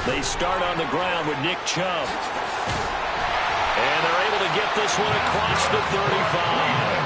They start on the ground with Nick Chubb. And they're able to get this one across the 35.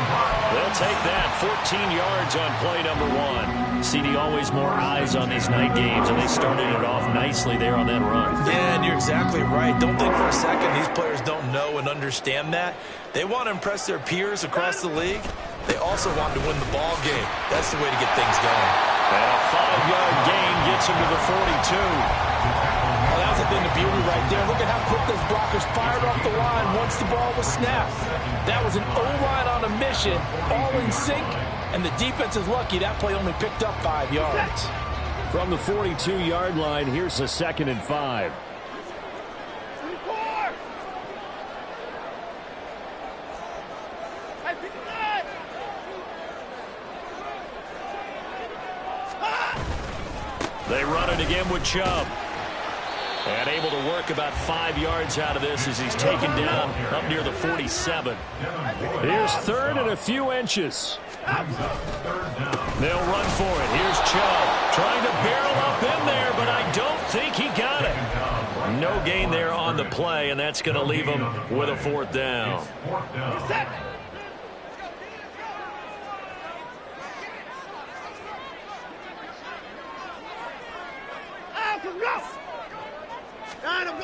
They'll take that. 14 yards on play number 1. CD, always more eyes on these night games, and they started it off nicely there on that run. Yeah, and you're exactly right. Don't think for a second these players don't know and understand that. They want to impress their peers across the league. They also want to win the ball game. That's the way to get things going. And a 5-yard gain gets him to the 42. Well, that's the thing of beauty right there. Look at how quick those blockers fired off the line once the ball was snapped. That was an O-line on a mission, all in sync, and the defense is lucky that play only picked up 5 yards. From the 42-yard line, here's a 2nd and 5. They run it again with Chubb. And able to work about 5 yards out of this as he's taken down up near the 47. Here's 3rd and a few inches. They'll run for it. Here's Chubb trying to barrel up in there, but I don't think he got it. No gain there on the play, and that's going to leave him with a 4th down.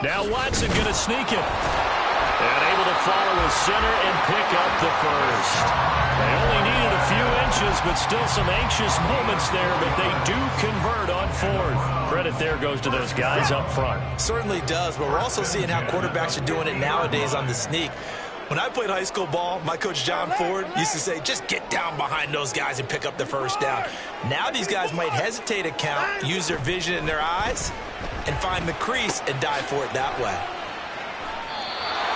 Now Watson going to sneak it. And able to follow his center and pick up the 1st. They only needed a few inches, but still some anxious moments there, but they do convert on 4th. Credit there goes to those guys up front. Certainly does, but we're also seeing how quarterbacks are doing it nowadays on the sneak. When I played high school ball, my coach John Ford used to say, just get down behind those guys and pick up the 1st down. Now these guys might hesitate to count, use their vision in their eyes, and find the crease and dive for it that way.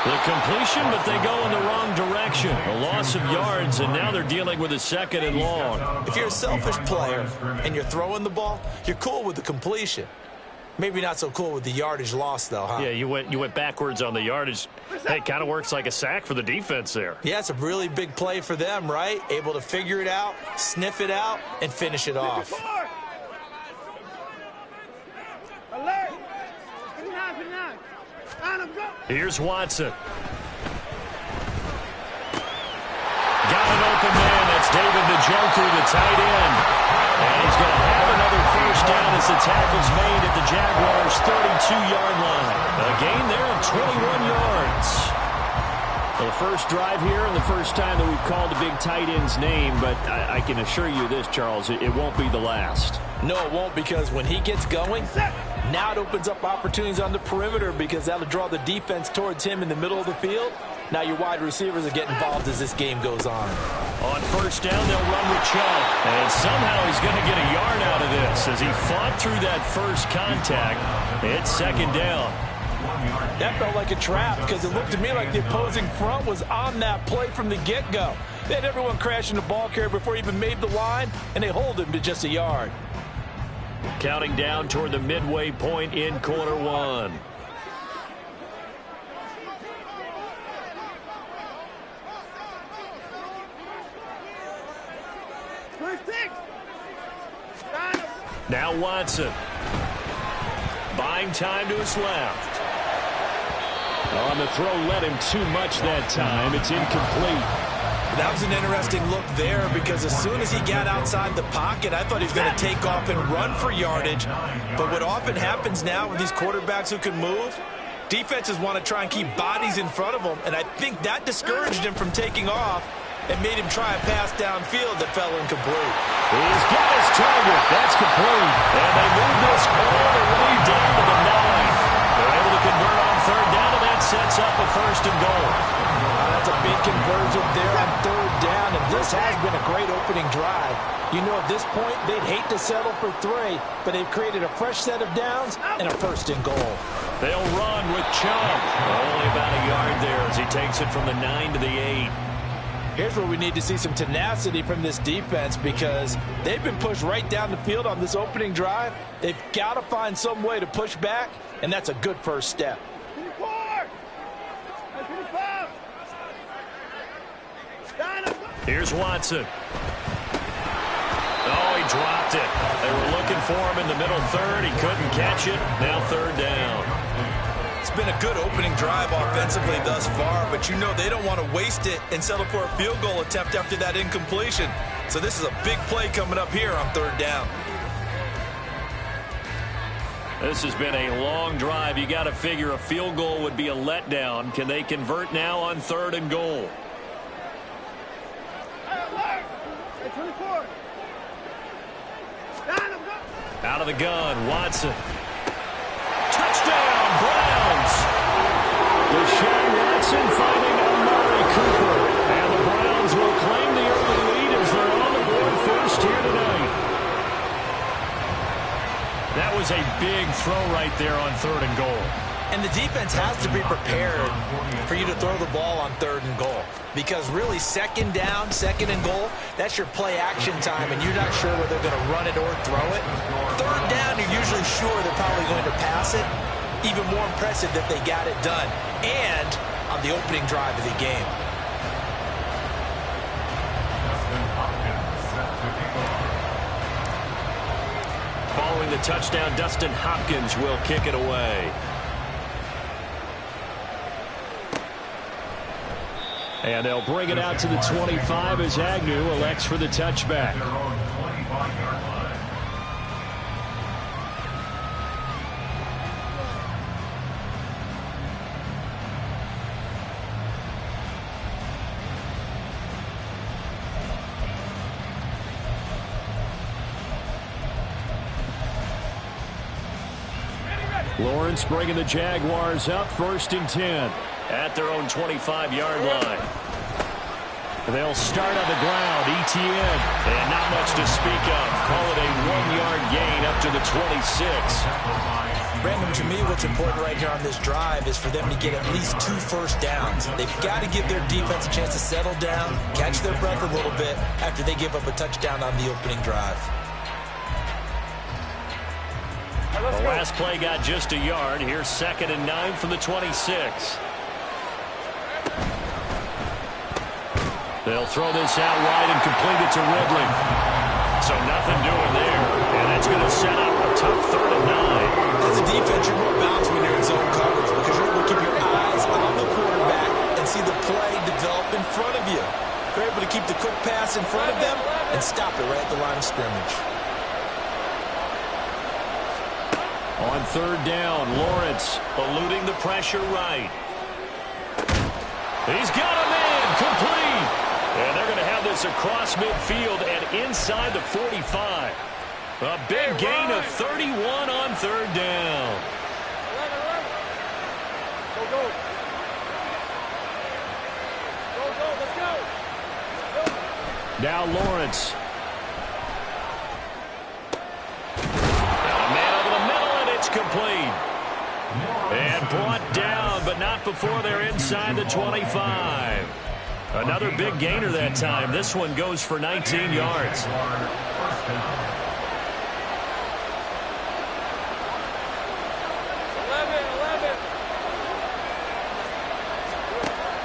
The completion, but they go in the wrong direction. A loss of yards, and now they're dealing with a 2nd and long. If you're a selfish player and you're throwing the ball, you're cool with the completion. Maybe not so cool with the yardage loss, though, huh? Yeah, you went backwards on the yardage. Hey, it kind of works like a sack for the defense there. Yeah, it's a really big play for them, right? Able to figure it out, sniff it out, and finish it off. Here's Watson. Got an open man. That's David Njoku, the tight end. And he's going to have another 1st down as the tackle's made at the Jaguars' 32-yard line. A gain there of 21 yards. Well, the first drive here and the first time that we've called the big tight end's name, but I can assure you this, Charles, it won't be the last. No, it won't, because when he gets going, now it opens up opportunities on the perimeter because that'll draw the defense towards him in the middle of the field. Now your wide receivers are getting involved as this game goes on. On 1st down, they'll run with Chubb. And somehow he's going to get a yard out of this as he fought through that first contact. It's 2nd down. That felt like a trap because it looked to me like the opposing front was on that play from the get-go. They had everyone crashing the ball carrier before he even made the line, and they hold him to just a yard. Counting down toward the midway point in quarter 1. Now Watson. Buying time to his left. On the throw, led him too much that time. It's incomplete. That was an interesting look there because as soon as he got outside the pocket, I thought he was going to take off and run for yardage. But what often happens now with these quarterbacks who can move, defenses want to try and keep bodies in front of them, and I think that discouraged him from taking off and made him try a pass downfield that fell incomplete. He's got his target. That's complete. And they move this all the way down to the 9. They're able to convert on 3rd down, and that sets up a 1st and goal. That's a big conversion there on 3rd down, and this has been a great opening drive. You know, at this point, they'd hate to settle for 3, but they've created a fresh set of downs and a 1st and goal. They'll run with Chubb. Only about a yard there as he takes it from the 9 to the 8. Here's where we need to see some tenacity from this defense because they've been pushed right down the field on this opening drive. They've got to find some way to push back, and that's a good first step. Here's Watson. Oh, he dropped it. They were looking for him in the middle third. He couldn't catch it. Now third down. It's been a good opening drive offensively thus far, but you know they don't want to waste it and settle for a field goal attempt after that incompletion. So this is a big play coming up here on third down. This has been a long drive. You got to figure a field goal would be a letdown. Can they convert now on third and goal? Out of the gun, Watson. Touchdown, Browns! Deshaun Watson finding Amari Cooper. And the Browns will claim the early lead as they're on the board first here tonight. That was a big throw right there on third and goal. And the defense has to be prepared for you to throw the ball on third and goal. Because really, second down, second and goal, that's your play action time, and you're not sure whether they're going to run it or throw it. Third down, you're usually sure they're probably going to pass it. Even more impressive that they got it done. And on the opening drive of the game. Following the touchdown, Dustin Hopkins will kick it away. And they'll bring it out to the 25 as Agnew elects for the touchback. Lawrence bringing the Jaguars up first and 10 at their own 25-yard line. They'll start on the ground. ETN, and not much to speak of. Call it a 1-yard gain up to the 26. Brandon, to me, what's important right here on this drive is for them to get at least 2 first downs. They've got to give their defense a chance to settle down, catch their breath a little bit after they give up a touchdown on the opening drive. The last play got just a yard. Here's 2nd and 9 from the 26. They'll throw this out wide and complete it to Ridley. So nothing doing there. And that's going to set up a tough 3rd and 9. As a defense, you're more balanced when you're in zone coverage because you're able to keep your eyes on the quarterback and see the play develop in front of you. You're able to keep the quick pass in front of them and stop it right at the line of scrimmage. On 3rd down, Lawrence eluding the pressure right. He's got a man complete. And they're going to have this across midfield and inside the 45. A big gain of 31 on 3rd down. Go, go. Go, go, let's go. Now Lawrence. A man over the middle, and it's complete. And brought down, but not before they're inside the 25. Another big gainer that time. This one goes for 19 yards.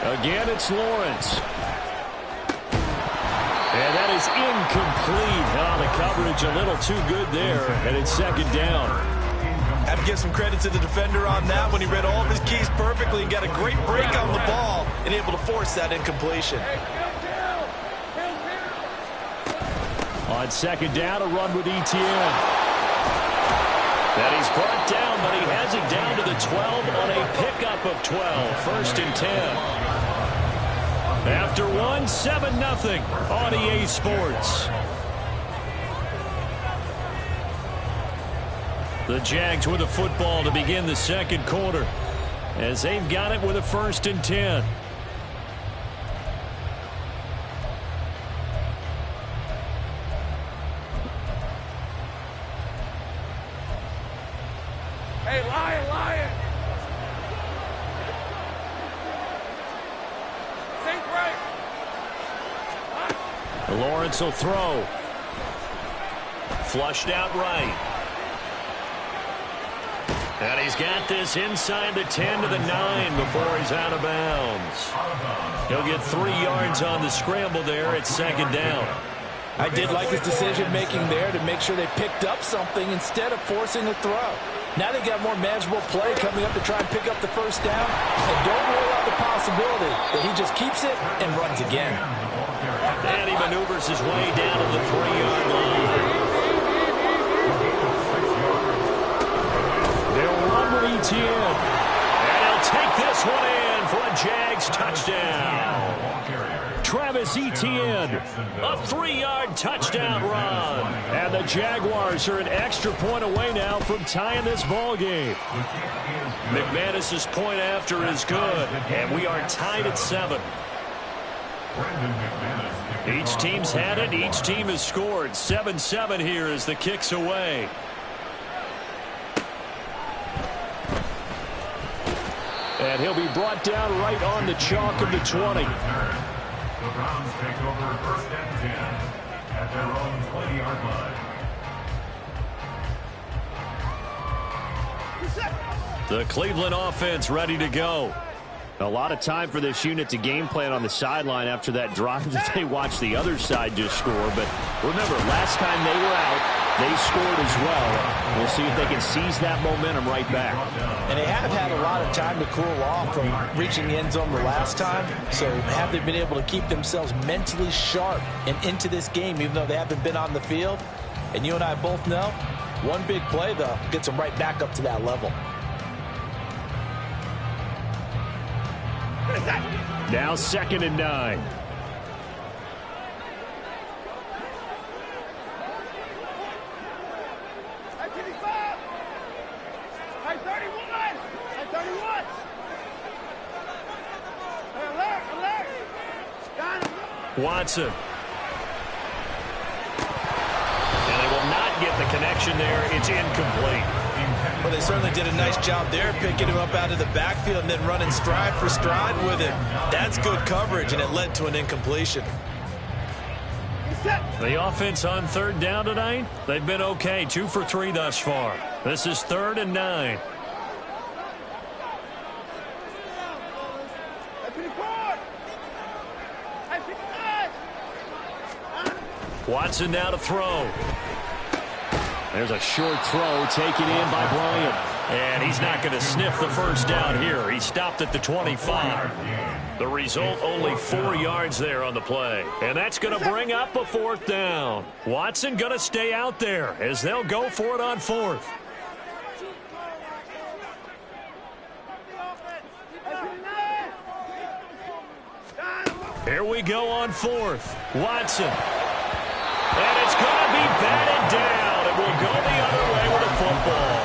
Again, it's Lawrence. And that is incomplete. The coverage a little too good there, and it's 2nd down. Have to give some credit to the defender on that when he read all of his keys perfectly and got a great break on the ball and able to force that incompletion. On 2nd down, a run with ETN. And he's brought down, but he has it down to the 12 on a pickup of 12. 1st and 10. After 7-0 on EA Sports. The Jags with the football to begin the 2nd quarter as they've got it with a 1st and 10. Hey, Lion, Lion. Think right. Lawrence will throw. Flushed out right. And he's got this inside the 10 to the 9 before he's out of bounds. He'll get 3 yards on the scramble there at 2nd down. I did like his decision-making there to make sure they picked up something instead of forcing a throw. Now they got more manageable play coming up to try and pick up the first down. And don't rule out the possibility that he just keeps it and runs again. And he maneuvers his way down to the 3-yard line. They'll run with Etienne. And he'll take this one in for a Jags touchdown. Travis Etienne, a 3-yard touchdown run. And the Jaguars are an extra point away now from tying this ball game. McManus's point after is good, and we are tied at 7. Each team's had it. Each team has scored. 7-7 here as the kick's away. And he'll be brought down right on the chalk of the 20. The Browns take over 1st and 10 at their own 20-yard line. The Cleveland offense ready to go. A lot of time for this unit to game plan on the sideline after that drive that they watched the other side just score. But remember, last time they were out, they scored as well. We'll see if they can seize that momentum right back. And they have had a lot of time to cool off from reaching the end zone the last time. So have they been able to keep themselves mentally sharp and into this game, even though they haven't been on the field? And you and I both know, one big play, though, gets them right back up to that level. Now 2nd and 9. Watson. And they will not get the connection there. It's incomplete. Well, they certainly did a nice job there, picking him up out of the backfield and then running stride for stride with him. That's good coverage, and it led to an incompletion. The offense on 3rd down tonight, they've been okay. 2 for 3 thus far. This is 3rd and 9. Watson now to throw. There's a short throw taken in by Bryant. And he's not going to sniff the first down here. He stopped at the 25. The result, only 4 yards there on the play. And that's going to bring up a 4th down. Watson going to stay out there as they'll go for it on 4th. Here we go on 4th. Watson. And it's going to be batted down. It will go the other way with a football.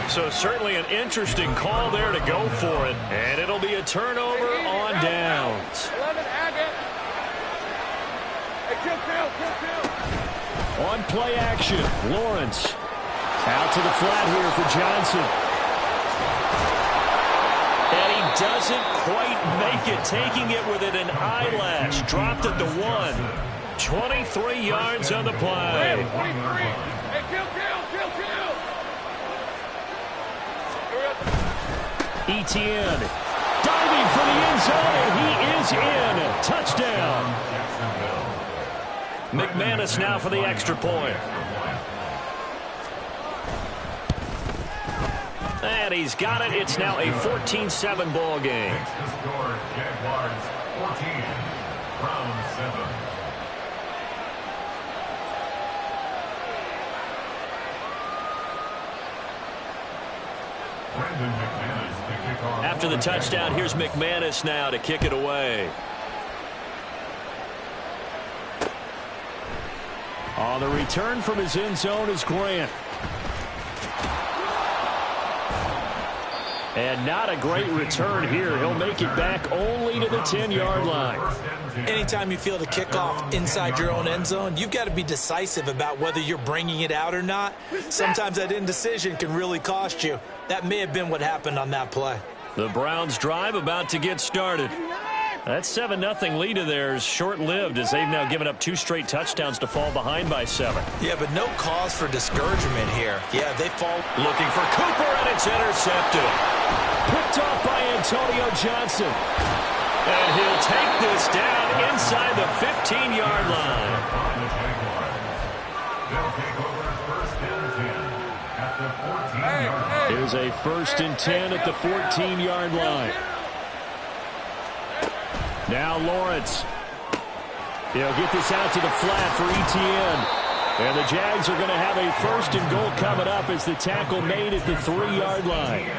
So certainly an interesting call there to go for it. And it'll be a turnover on downs. 11, Agate. Hey, kill. On play action, Lawrence. Out to the flat here for Johnson. And he doesn't quite make it, taking it with an eyelash. Dropped at the 1. 23 yards on the play. 23. Hey, kill. Etienne diving for the end zone, and he is in. Touchdown. McManus now for the extra point. And he's got it. It's now a 14-7 ball game. Jaguars 14, Browns 7. After the touchdown, here's McManus now to kick it away. On the return from his end zone is Grant. And not a great return here. He'll make it back only to the 10-yard line. Anytime you feel the kickoff inside your own end zone, you've got to be decisive about whether you're bringing it out or not. Sometimes that indecision can really cost you. That may have been what happened on that play. The Browns' drive about to get started. That 7-0 lead of theirs short-lived as they've now given up 2 straight touchdowns to fall behind by 7. Yeah, but no cause for discouragement here. Yeah, they fall. Looking for Cooper, and it's intercepted. Picked off by Antonio Johnson. And he'll take this down inside the 15-yard line. Here's a 1st and 10 at the 14-yard line. Now Lawrence. He'll get this out to the flat for Etienne. And the Jags are going to have a 1st and goal coming up as the tackle made at the 3-yard line.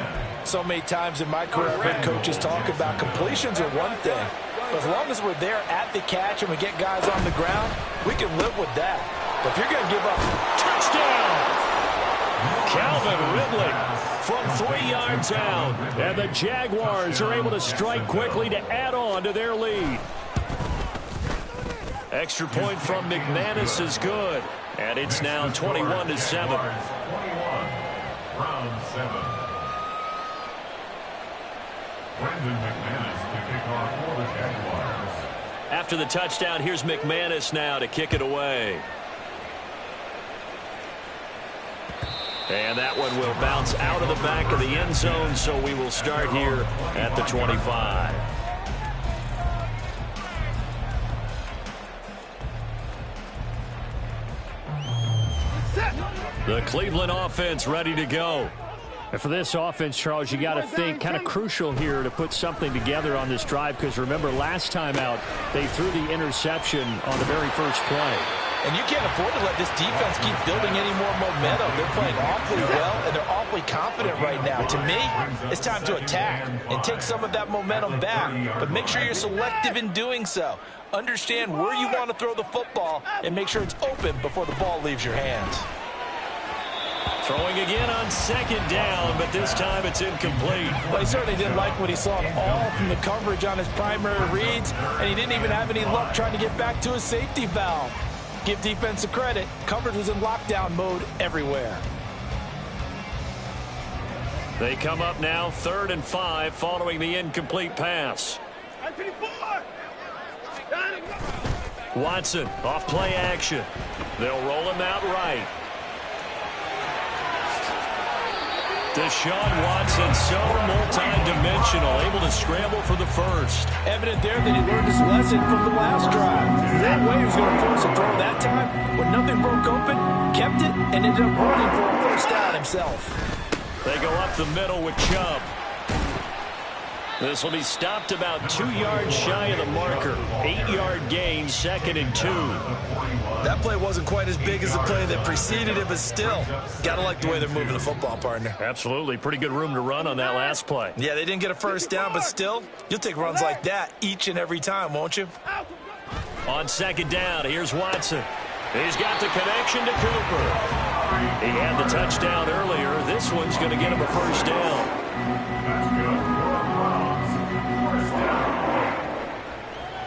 So many times in my career, I've heard coaches talk about completions are one thing. But as long as we're there at the catch and we get guys on the ground, we can live with that. But if you're going to give up, touchdown! Calvin Ridley from 3 yards out. And the Jaguars are able to strike quickly to add on to their lead. Extra point from McManus is good. And it's now 21-7. 21, round 7. Brendan McManus to kick off for the Jaguars. After the touchdown, here's McManus now to kick it away. And that one will bounce out of the back of the end zone, so we will start here at the 25. The Cleveland offense ready to go. And for this offense, Charles, you got to think kind of crucial here to put something together on this drive, because remember last time out they threw the interception on the very first play. And you can't afford to let this defense keep building any more momentum. They're playing awfully well, and they're awfully confident right now. To me, it's time to attack and take some of that momentum back. But make sure you're selective in doing so. Understand where you want to throw the football and make sure it's open before the ball leaves your hands. Throwing again on 2nd down, but this time it's incomplete. Well, he certainly didn't like what he saw at all from the coverage on his primary reads, and he didn't even have any luck trying to get back to his safety valve. Give defense a credit. Coverage was in lockdown mode everywhere. They come up now 3rd and 5 following the incomplete pass. Watson off play action. They'll roll him out right. Deshaun Watson, so multi-dimensional, able to scramble for the 1st. Evident there that he learned his lesson from the last drive. That way he was going to force a throw that time. When nothing broke open, kept it, and ended up running for a 1st down himself. They go up the middle with Chubb. This will be stopped about 2 yards shy of the marker. 8-yard gain, 2nd and 2. That play wasn't quite as big as the play that preceded it, but still, got to like the way they're moving the football, partner. Absolutely. Pretty good room to run on that last play. Yeah, they didn't get a 1st down, but still, you'll take runs like that each and every time, won't you? On 2nd down, here's Watson. He's got the connection to Cooper. He had the touchdown earlier. This one's going to get him a 1st down. That's good.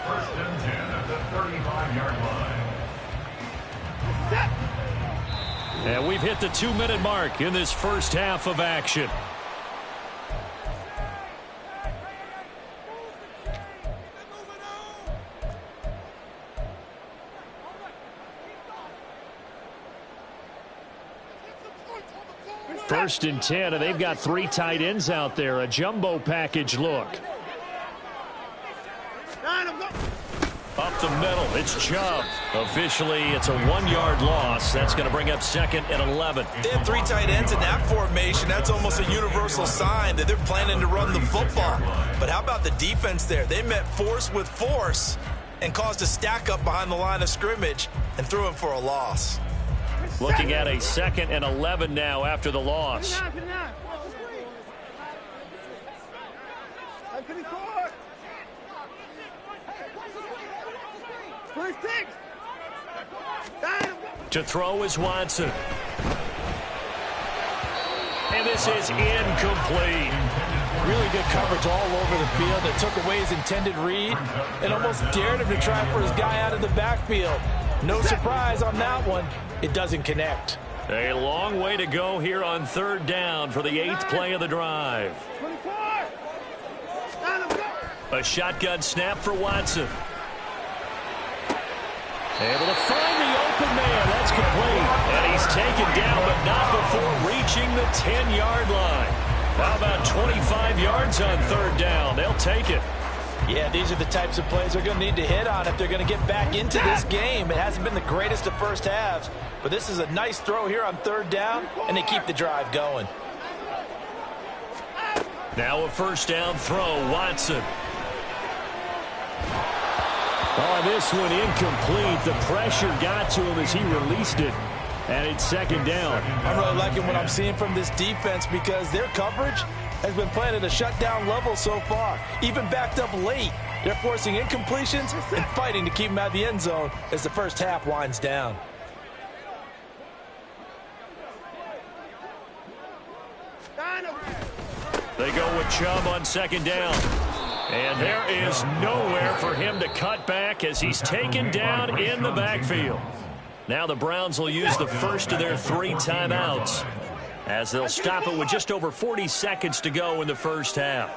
1st and 10 at the 35-yard line. And we've hit the 2-minute mark in this first half of action. First and 10, and they've got 3 tight ends out there. A jumbo package look. Up the middle, it's Chubb. Officially, it's a 1-yard loss. That's going to bring up 2nd and 11. They have 3 tight ends in that formation. That's almost a universal sign that they're planning to run the football. But how about the defense there? They met force with force and caused a stack up behind the line of scrimmage and threw him for a loss. Looking at a 2nd and 11 now after the loss. To throw is Watson. And this is incomplete. Really good coverage all over the field. It took away his intended read and almost dared him to try for his guy out of the backfield. No surprise on that one. It doesn't connect. A long way to go here on 3rd down for the 8th play of the drive. A shotgun snap for Watson. Able to find the open man. That's complete. And he's taken down, but not before reaching the 10-yard line. How about 25 yards on 3rd down? They'll take it. Yeah, these are the types of plays they're going to need to hit on if they're going to get back into this game. It hasn't been the greatest of first halves, but this is a nice throw here on third down, and they keep the drive going. Now a first down throw, Watson. Oh, this one incomplete. The pressure got to him as he released it, and it's second down. I'm really liking what I'm seeing from this defense because their coverage has been playing at a shutdown level so far. Even backed up late, they're forcing incompletions and fighting to keep them out of the end zone as the first half winds down. They go with Chubb on second down. And there is nowhere for him to cut back as he's taken down in the backfield. Now the Browns will use the first of their 3 timeouts, as they'll stop it with just over 40 seconds to go in the first half.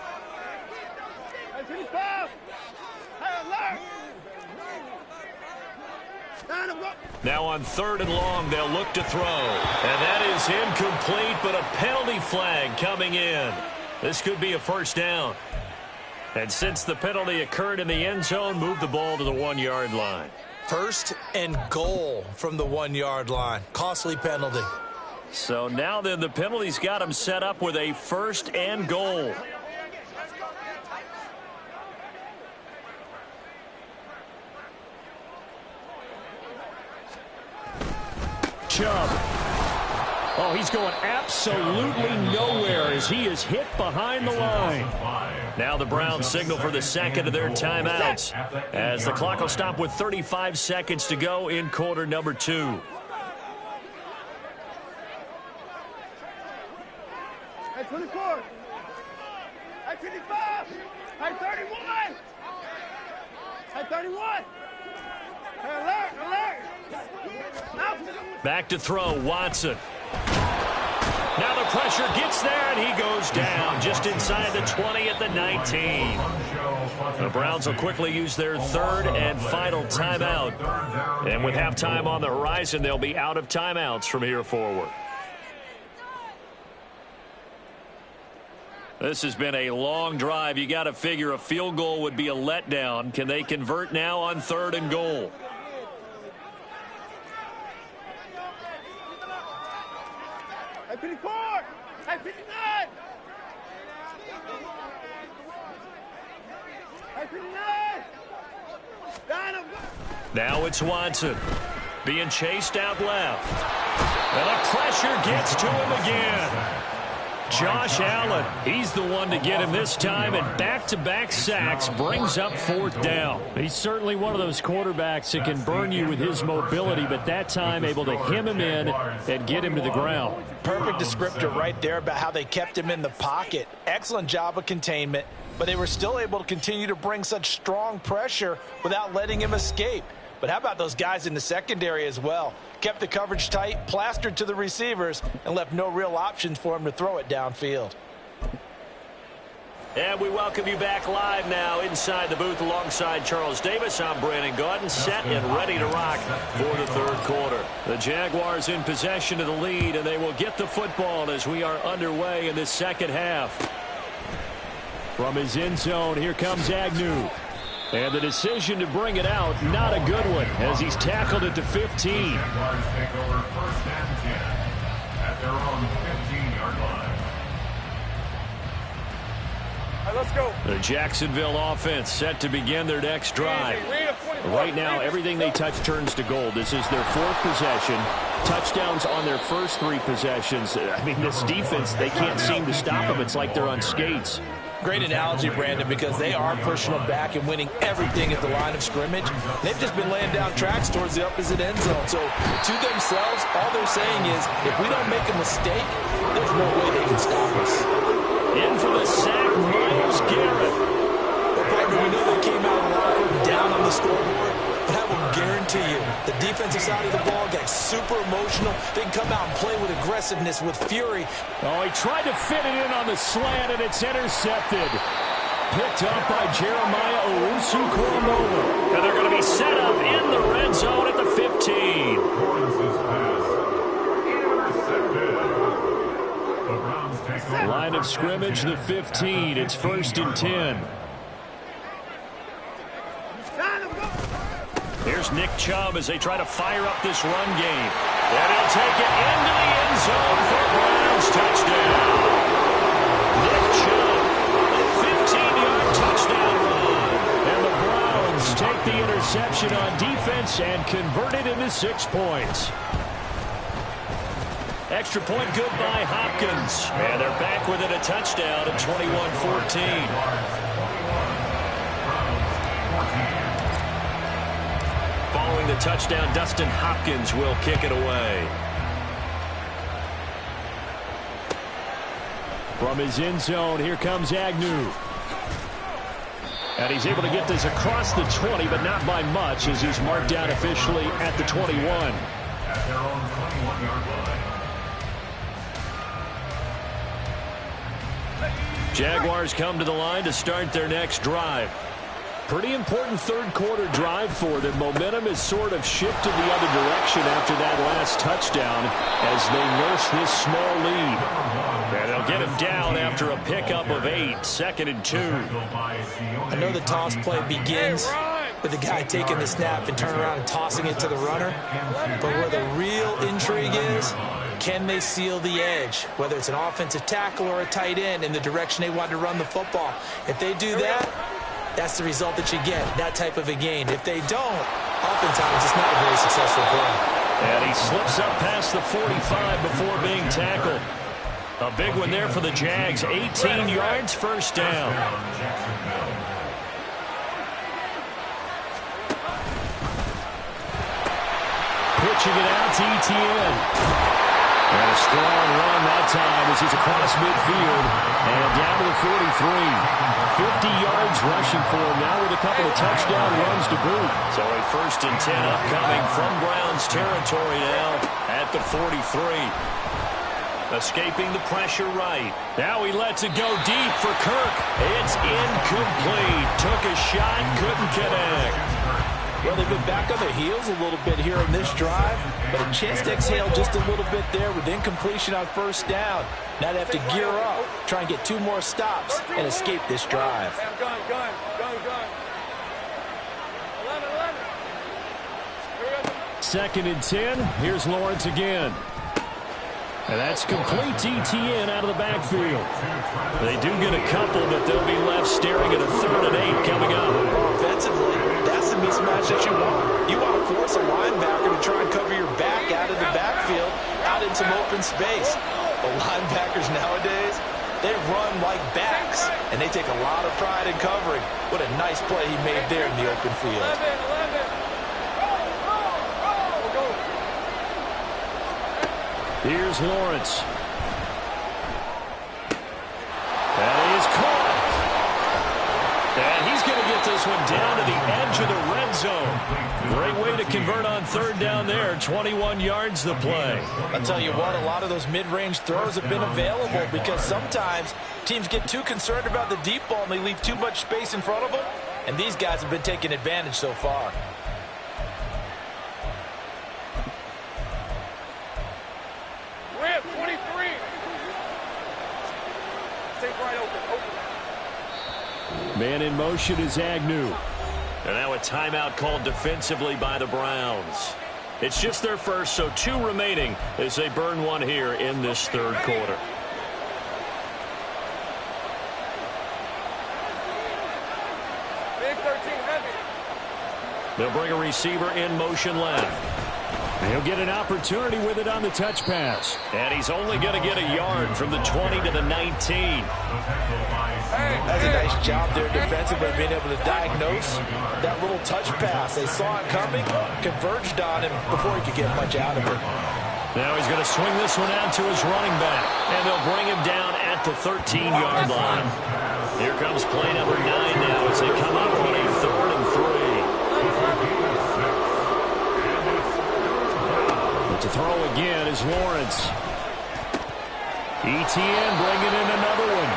Now on third and long, they'll look to throw. And that is incomplete, but a penalty flag coming in. This could be a first down. And since the penalty occurred in the end zone, move the ball to the 1-yard line. First and goal from the 1-yard line. Costly penalty. So now then, the penalty's got him set up with a first and goal. Chubb. Oh, he's going absolutely nowhere as he is hit behind the line. Now the Browns signal for the second of their timeouts, as the clock will stop with 35 seconds to go in quarter number 2. At 24. At 25. At 31. At 31. Alert, alert. Back to throw, Watson. Now the pressure gets there, and he goes down just inside the 20 at the 19. The Browns will quickly use their third and final timeout. And with halftime on the horizon, they'll be out of timeouts from here forward. This has been a long drive. You got to figure a field goal would be a letdown. Can they convert now on third and goal? At 54. At 59. At 59. Now it's Watson being chased out left. And the pressure gets to him again. Josh Allen, he's the one to get him this time, and back-to-back sacks brings up fourth down. He's certainly one of those quarterbacks that can burn you with his mobility, but that time able to hem him in and get him to the ground. Perfect descriptor right there about how they kept him in the pocket. Excellent job of containment, but they were still able to continue to bring such strong pressure without letting him escape. But how about those guys in the secondary as well? Kept the coverage tight, plastered to the receivers, and left no real options for him to throw it downfield. And we welcome you back live now inside the booth alongside Charles Davis. I'm Brandon Gaudin, set and ready to rock for the third quarter. The Jaguars in possession of the lead, and they will get the football as we are underway in this second half. From his end zone, here comes Agnew. And the decision to bring it out, not a good one, as he's tackled at the 15. Jaguars take over first and 10 at their own 15-yard line. All right, let's go. The Jacksonville offense set to begin their next drive. Right now, everything they touch turns to gold. This is their fourth possession. Touchdowns on their first 3 possessions. I mean, this defense, they can't seem to stop them. It's like they're on skates. Great analogy, Brandon, because they are pushing them back and winning everything at the line of scrimmage. They've just been laying down tracks towards the opposite end zone. So to themselves, all they're saying is, if we don't make a mistake, there's no way they can stop us. In for the sack, Myles Garrett. Well, partner, we know they came out of the locker room down on the scoreboard, but I will guarantee you, the defensive side of the ball got super emotional. They can come out and play with aggressiveness, with fury. Oh, he tried to fit it in on the slant, and it's intercepted. Picked up by Jeremiah Owusu-Koramoah. And they're going to be set up in the red zone at the 15. Lawrence's pass intercepted. The Browns take over Line of scrimmage, the 15. It's first and 10. Here's Nick Chubb as they try to fire up this run game. And he'll take it into the end zone for a Browns touchdown. Nick Chubb, a 15-yard touchdown run. And the Browns take the interception on defense and convert it into 6 points. Extra point good by Hopkins. And they're back within a touchdown at 21-14. Following the touchdown, Dustin Hopkins will kick it away. From his end zone, here comes Agnew. And he's able to get this across the 20, but not by much, as he's marked down officially at the 21. At their own 21-yard line. Jaguars come to the line to start their next drive. Pretty important third-quarter drive for them. Momentum has sort of shifted the other direction after that last touchdown as they nurse this small lead. And they'll get him down after a pickup of 8, 2nd and 2. I know the toss play begins with the guy taking the snap and turning around and tossing it to the runner. But where the real intrigue is, can they seal the edge, whether it's an offensive tackle or a tight end, in the direction they want to run the football? If they do that, that's the result that you get, that type of a gain. If they don't, oftentimes it's not a very successful play. And he slips up past the 45 before being tackled. A big one there for the Jags. 18 yards, first down. Pitching it out to Etienne. And a strong run that time as he's across midfield and down to the 43. 50 yards rushing for him now with a couple of touchdown runs to boot. So a 1st and 10 upcoming from Browns territory now at the 43. Escaping the pressure right. Now he lets it go deep for Kirk. It's incomplete. Took a shot, couldn't connect. Well, they've been back on their heels a little bit here in this drive, but a chance to exhale just a little bit there with incompletion on 1st down. Now they have to gear up, try and get 2 more stops, and escape this drive. Gun. 2nd and 10. Here's Lawrence again. And that's complete to Etienne out of the backfield. They do get a couple, but they'll be left staring at a 3rd and 8 coming up. Offensively, that's the mismatch that you want. You want to force a linebacker to try and cover your back out of the backfield, out in some open space. The linebackers nowadays, they run like backs, and they take a lot of pride in covering. What a nice play he made there in the open field. 11. Here's Lawrence. That is caught. And he's going to get this one down to the edge of the red zone. Great way to convert on 3rd down there. 21 yards the play. I'll tell you what, a lot of those mid-range throws have been available because sometimes teams get too concerned about the deep ball and they leave too much space in front of them. And these guys have been taking advantage so far. Rip, 23. Stay right open. Man in motion is Agnew. And now a timeout called defensively by the Browns. It's just their first, so 2 remaining as they burn one here in this 3rd quarter. Big 13, heavy. They'll bring a receiver in motion left. He'll get an opportunity with it on the touch pass. And he's only going to get a yard from the 20 to the 19. That's a nice job there defensively, being able to diagnose that little touch pass. They saw it coming, converged on him before he could get much out of it. Now he's going to swing this one out to his running back. And they'll bring him down at the 13-yard line. Here comes play number 9 now as they come up on a 3rd and 3. To throw again is Lawrence. Etienne bringing in another one.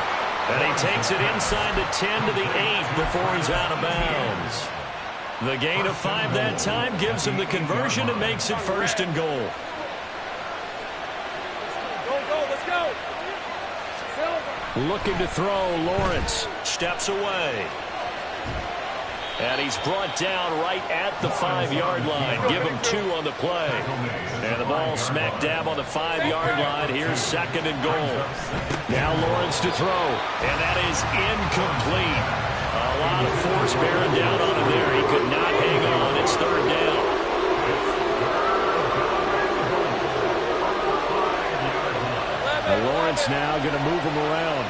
And he takes it inside the 10 to the 8 before he's out of bounds. The gain of 5 that time gives him the conversion and makes it 1st and goal. Go, let's go. Looking to throw, Lawrence. Steps away. And he's brought down right at the 5-yard line. Give him 2 on the play. And the ball smack dab on the 5-yard line. Here's 2nd and goal. Now Lawrence to throw. And that is incomplete. A lot of force bearing down on him there. He could not hang on. It's 3rd down. And Lawrence now going to move him around.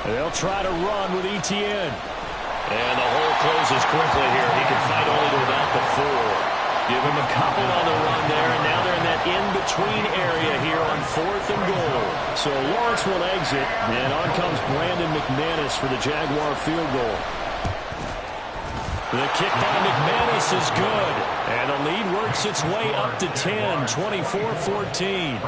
They'll try to run with Etienne. And the hole closes quickly here. He can fight only to about the 4. Give him a couple on the run there, and now they're in that in-between area here on 4th and goal. So Lawrence will exit, and on comes Brandon McManus for the Jaguar field goal. The kick by McManus is good, and the lead works its way up to 10, 24-14.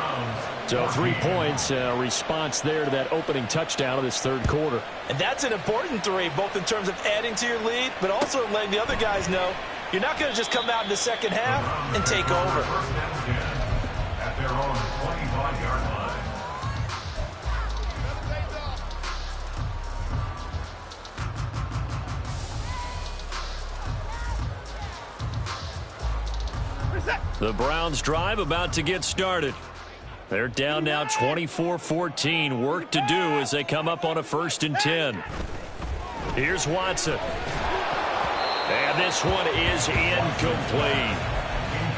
So 3 points, response there to that opening touchdown of this 3rd quarter. And that's an important 3, both in terms of adding to your lead, but also letting the other guys know you're not going to just come out in the second half and take over. At their own 25-yard line. The Browns drive about to get started. They're down now 24-14. Work to do as they come up on a 1st and 10. Here's Watson. And this one is incomplete.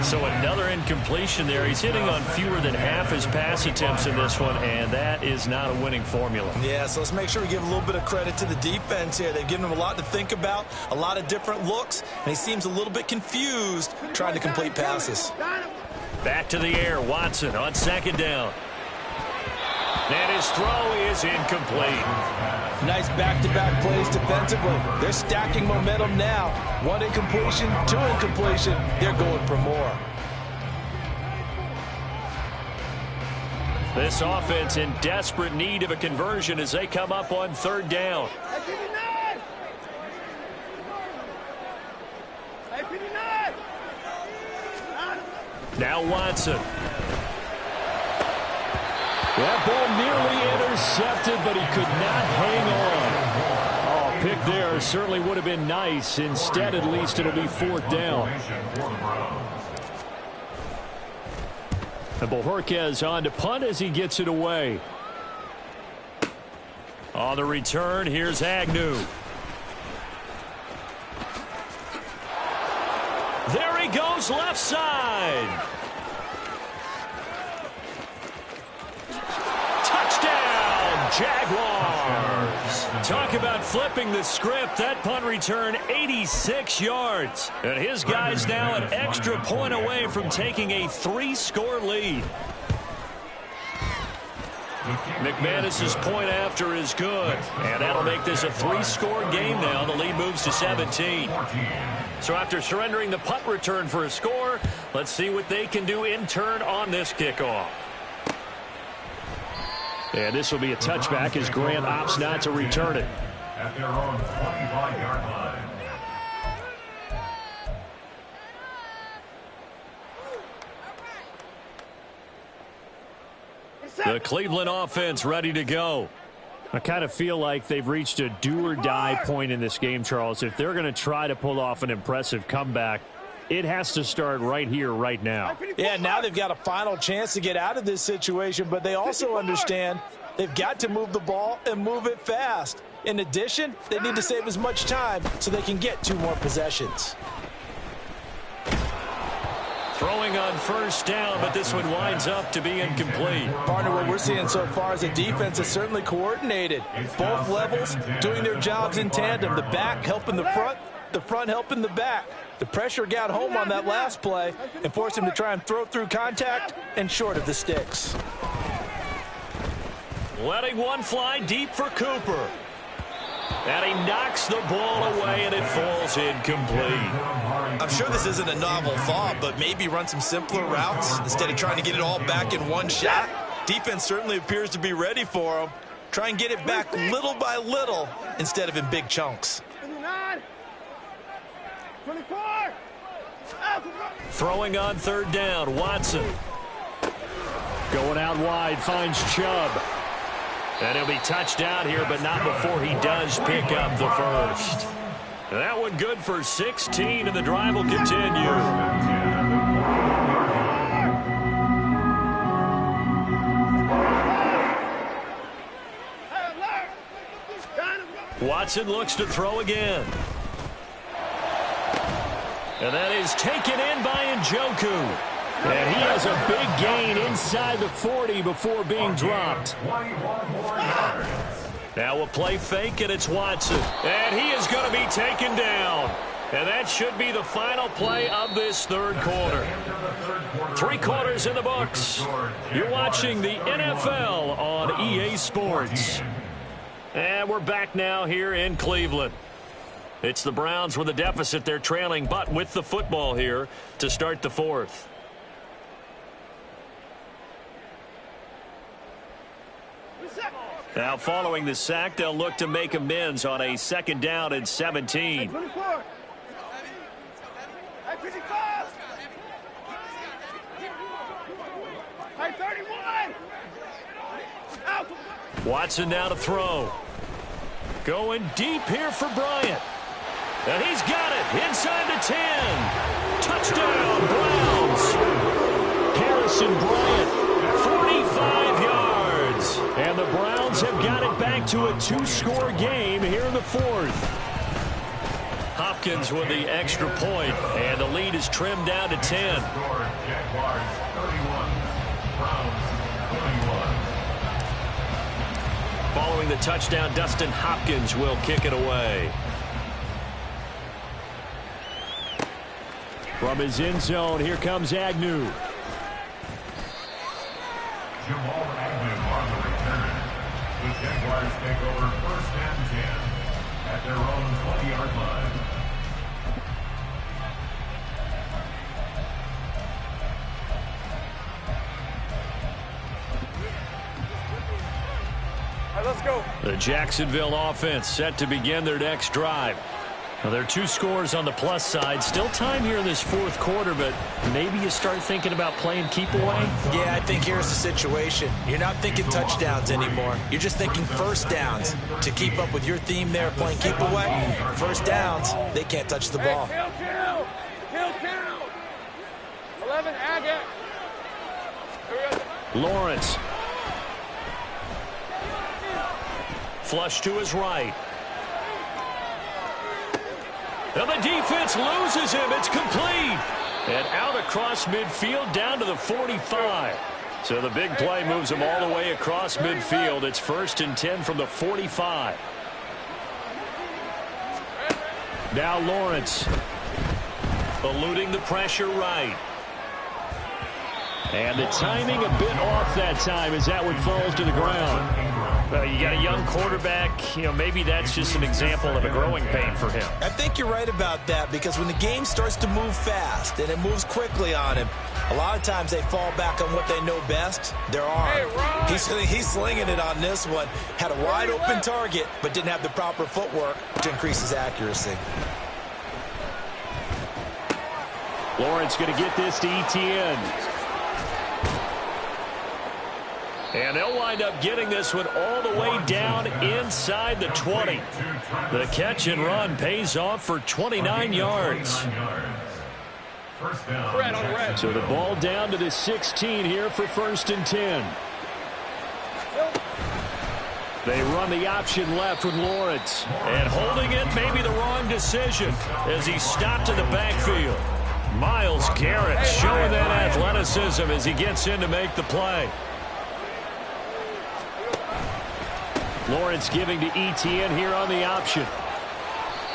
So another incompletion there. He's hitting on fewer than half his pass attempts in this one, and that is not a winning formula. Yeah, so let's make sure we give a little bit of credit to the defense here. They've given him a lot to think about, a lot of different looks, and he seems a little bit confused trying to complete passes. Back to the air, Watson on 2nd down. And his throw is incomplete. Nice back-to-back plays defensively. They're stacking momentum now. 1 incompletion, 2 incompletion. They're going for more. This offense in desperate need of a conversion as they come up on 3rd down. Now Watson. That ball nearly intercepted, but he could not hang on. Oh, pick there certainly would have been nice. Instead, at least it'll be 4th down. And Bojorquez on to punt as he gets it away. On the return, here's Agnew. There he goes, left side. Touchdown, Jaguars. Talk about flipping the script. That punt return, 86 yards. And his guys now an extra point away from taking a 3-score lead. McManus's point after is good. And that'll make this a 3-score game now. The lead moves to 17. So after surrendering the punt return for a score, let's see what they can do in turn on this kickoff. And this will be a touchback as Grant opts not to return it. At their own 25-yard line. The Cleveland offense ready to go. I kind of feel like they've reached a do-or-die point in this game, Charles. If they're going to try to pull off an impressive comeback, it has to start right here, right now. Yeah, now they've got a final chance to get out of this situation, but they also understand they've got to move the ball and move it fast. In addition, they need to save as much time so they can get 2 more possessions. Throwing on 1st down, but this one winds up to be incomplete. Partner, what we're seeing so far is the defense is certainly coordinated. Both levels doing their jobs in tandem. The back helping the front helping the back. The pressure got home on that last play and forced him to try and throw through contact and short of the sticks. Letting one fly deep for Cooper. And he knocks the ball away, and it falls incomplete. I'm sure this isn't a novel thought, but maybe run some simpler routes instead of trying to get it all back in one shot. Defense certainly appears to be ready for him. Try and get it back little by little instead of in big chunks. 24. Throwing on 3rd down, Watson. Going out wide, finds Chubb. And he'll be touched down here, but not before he does pick up the first. And that one good for 16, and the drive will continue. Watson looks to throw again. And that is taken in by Njoku. And he has a big gain inside the 40 before being dropped. Now a play fake, and it's Watson. And he is going to be taken down. And that should be the final play of this third quarter. 3 quarters in the books. You're watching the NFL on EA Sports. And we're back now here in Cleveland. It's the Browns with a deficit. They're trailing, but with the football here to start the fourth. Now, following the sack, they'll look to make amends on a 2nd down and 17. Watson now to throw. Going deep here for Bryant. And he's got it inside the 10. Touchdown, Browns. Harrison Bryant, 45 yards. And the Browns have got it back to a 2-score game here in the fourth. Hopkins with the extra point, and the lead is trimmed down to 10. Following the touchdown, Dustin Hopkins will kick it away. From his end zone, here comes Agnew. Jamal Agnew on the return. The Jaguars take over 1st and 10 at their own 20-yard line. All right, let's go. The Jacksonville offense set to begin their next drive. Well, there are 2 scores on the plus side. Still time here in this fourth quarter, but maybe you start thinking about playing keep away? Yeah, I think here's the situation. You're not thinking touchdowns anymore. You're just thinking first downs. To keep up with your theme there, playing keep away, first downs, they can't touch the ball. Kill. 11, Agate. Lawrence. Flush to his right. And the defense loses him. It's complete. And out across midfield down to the 45. So the big play moves him all the way across midfield. It's 1st and 10 from the 45. Now Lawrence. Eluding the pressure right. And the timing a bit off that time as that one falls to the ground. Well, you got a young quarterback. You know, maybe that's just an example of a growing pain for him. I think you're right about that, because when the game starts to move fast and it moves quickly on him, a lot of times they fall back on what they know best, their arm. He's slinging it on this one. Had a wide open target, but didn't have the proper footwork to increase his accuracy. Lawrence going to get this to Etienne. And they'll wind up getting this one all the way down inside the 20. The catch and run pays off for 29 yards. So the ball down to the 16 here for 1st and 10. They run the option left with Lawrence. And holding it may be the wrong decision as he stopped in the backfield. Myles Garrett showing that athleticism as he gets in to make the play. Lawrence giving to Etienne here on the option.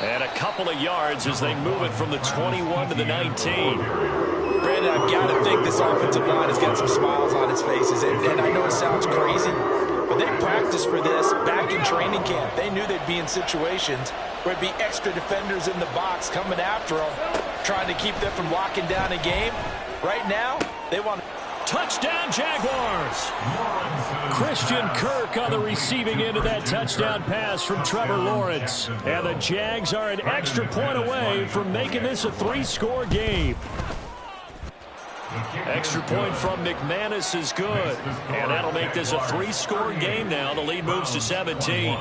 And a couple of yards as they move it from the 21 to the 19. Brandon, I've got to think this offensive line has got some smiles on its faces. And I know it sounds crazy, but they practiced for this back in training camp. They knew they'd be in situations where it'd be extra defenders in the box coming after them, trying to keep them from locking down a game. Right now, they want... Touchdown, Jaguars! Christian Kirk on the receiving end of that touchdown pass from Trevor Lawrence. And the Jags are an extra point away from making this a 3-score game. Extra point from McManus is good. And that'll make this a 3-score game now. The lead moves to 17.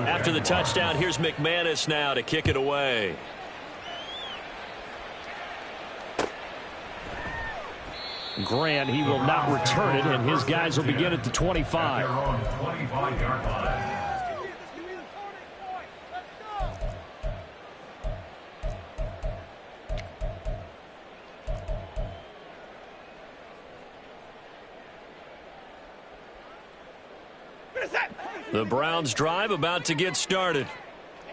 After the touchdown, here's McManus now to kick it away. Grant, he will not return it, and his guys will begin at the 25. The Browns drive about to get started.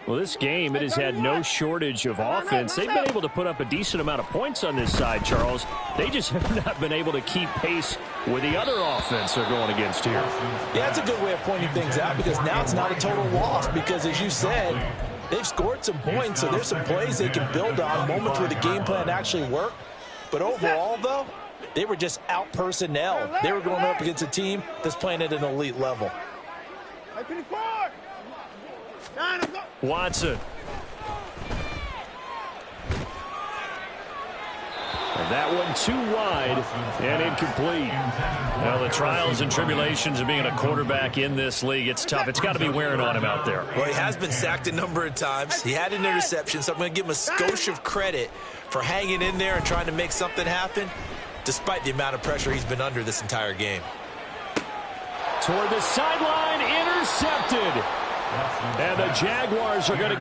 Well, this game, it has had no shortage of offense. They've been able to put up a decent amount of points on this side, Charles. They just have not been able to keep pace with the other offense they're going against here. Yeah, that's a good way of pointing things out, because now it's not a total loss, because as you said, they've scored some points, so there's some plays they can build on, moments where the game plan actually worked. But overall, though, they were just out personnel. They were going up against a team that's playing at an elite level. Watson. And that one too wide and incomplete. Well, the trials and tribulations of being a quarterback in this league, it's tough. It's got to be wearing on him out there. Well, he has been sacked a number of times. He had an interception, so I'm going to give him a skosh of credit for hanging in there and trying to make something happen, despite the amount of pressure he's been under this entire game. Toward the sideline, intercepted. And the Jaguars are going to